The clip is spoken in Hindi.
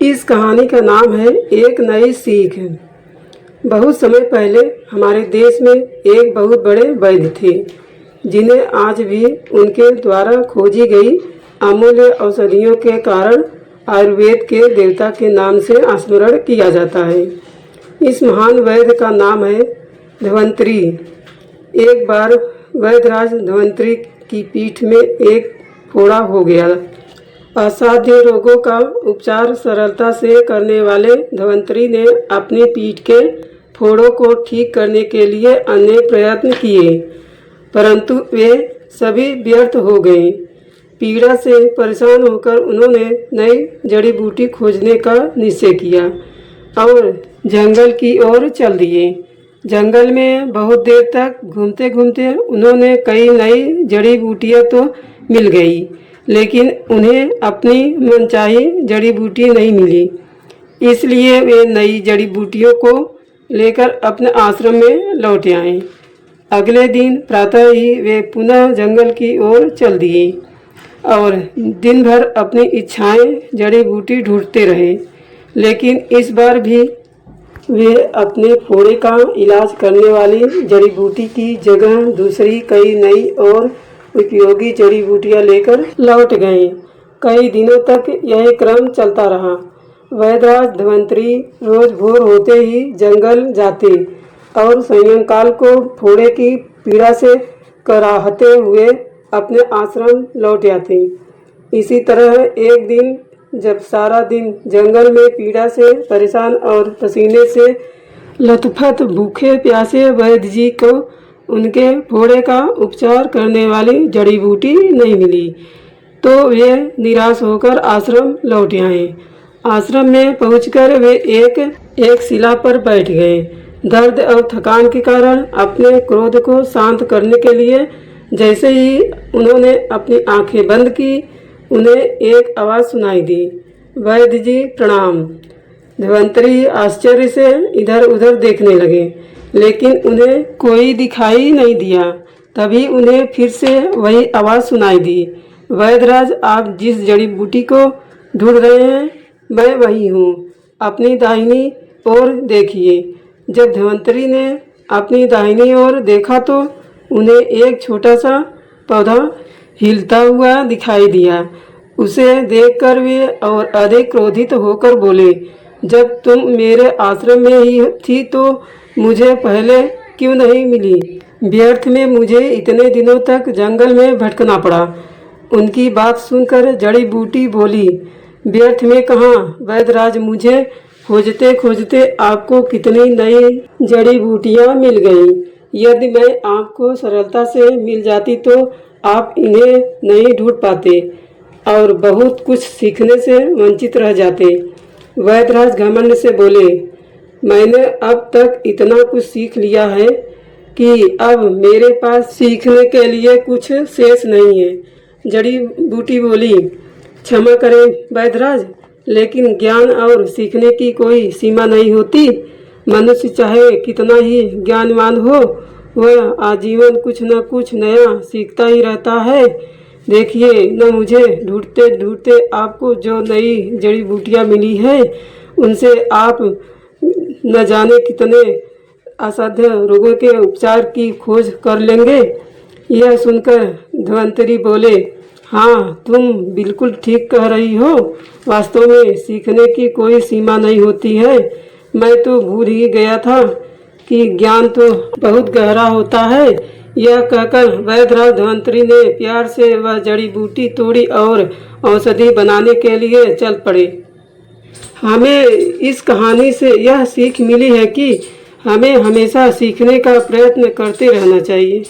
इस कहानी का नाम है एक नई सीख। बहुत समय पहले हमारे देश में एक बहुत बड़े वैद्य थे जिन्हें आज भी उनके द्वारा खोजी गई अमूल्य औषधियों के कारण आयुर्वेद के देवता के नाम से स्मरण किया जाता है। इस महान वैद्य का नाम है धन्वंतरी। एक बार वैद्यराज धन्वंतरी की पीठ में एक फोड़ा हो गया। असाध्य रोगों का उपचार सरलता से करने वाले धन्वंतरी ने अपनी पीठ के फोड़ों को ठीक करने के लिए अनेक प्रयत्न किए, परंतु वे सभी व्यर्थ हो गए। पीड़ा से परेशान होकर उन्होंने नई जड़ी बूटी खोजने का निश्चय किया और जंगल की ओर चल दिए। जंगल में बहुत देर तक घूमते घूमते उन्होंने कई नई जड़ी बूटियां तो मिल गई, लेकिन उन्हें अपनी मनचाही जड़ी बूटी नहीं मिली। इसलिए वे नई जड़ी बूटियों को लेकर अपने आश्रम में लौट आए। अगले दिन प्रातः ही वे पुनः जंगल की ओर चल दिए और दिन भर अपनी इच्छाएं जड़ी बूटी ढूंढते रहे, लेकिन इस बार भी वे अपने फोड़े का इलाज करने वाली जड़ी बूटी की जगह दूसरी कई नई और उपयोगी जड़ी बूटियां लेकर लौट गए। कई दिनों तक यह क्रम चलता रहा। वैद्यराज धन्वंतरी रोज भोर होते ही जंगल जाते और सायंकाल को फोड़े की पीड़ा से कराहते हुए अपने आश्रम लौट आते। इसी तरह एक दिन जब सारा दिन जंगल में पीड़ा से परेशान और पसीने से लथपथ भूखे प्यासे वैद्य जी को उनके फोड़े का उपचार करने वाली जड़ी बूटी नहीं मिली, तो वे निराश होकर आश्रम लौट आए। आश्रम में पहुंचकर वे एक शिला पर बैठ गए। दर्द और थकान के कारण अपने क्रोध को शांत करने के लिए जैसे ही उन्होंने अपनी आंखें बंद की, उन्हें एक आवाज़ सुनाई दी, वैद्य जी प्रणाम। धन्वंतरी आश्चर्य से इधर उधर देखने लगे, लेकिन उन्हें कोई दिखाई नहीं दिया। तभी उन्हें फिर से वही आवाज़ सुनाई दी, वैद्यराज आप जिस जड़ी बूटी को ढूंढ रहे हैं मैं वही हूँ, अपनी दाहिनी ओर देखिए। जब धन्वंतरी ने अपनी दाहिनी ओर देखा तो उन्हें एक छोटा सा पौधा हिलता हुआ दिखाई दिया। उसे देखकर वे और अधिक क्रोधित होकर बोले, जब तुम मेरे आश्रम में ही थी तो मुझे पहले क्यों नहीं मिली? व्यर्थ में मुझे इतने दिनों तक जंगल में भटकना पड़ा। उनकी बात सुनकर जड़ी बूटी बोली, व्यर्थ में कहाँ वैद्यराज, मुझे खोजते खोजते आपको कितनी नई जड़ी बूटियाँ मिल गईं। यदि मैं आपको सरलता से मिल जाती तो आप इन्हें नहीं ढूंढ पाते और बहुत कुछ सीखने से वंचित रह जाते। वैद्यराज घमंड से बोले, मैंने अब तक इतना कुछ सीख लिया है कि अब मेरे पास सीखने के लिए कुछ शेष नहीं है। जड़ी बूटी बोली, क्षमा करें वैद्यराज, लेकिन ज्ञान और सीखने की कोई सीमा नहीं होती। मनुष्य चाहे कितना ही ज्ञानवान हो, वह आजीवन कुछ न कुछ नया सीखता ही रहता है। देखिए न, मुझे ढूंढते ढूंढते आपको जो नई जड़ी बूटियाँ मिली हैं उनसे आप न जाने कितने असाध्य रोगों के उपचार की खोज कर लेंगे। यह सुनकर धन्वंतरी बोले, हाँ तुम बिल्कुल ठीक कह रही हो, वास्तव में सीखने की कोई सीमा नहीं होती है। मैं तो भूल ही गया था कि ज्ञान तो बहुत गहरा होता है। यह कहकर वैद्यराज धन्वंतरी ने प्यार से वह जड़ी बूटी तोड़ी और औषधि बनाने के लिए चल पड़े। हमें इस कहानी से यह सीख मिली है कि हमें हमेशा सीखने का प्रयत्न करते रहना चाहिए।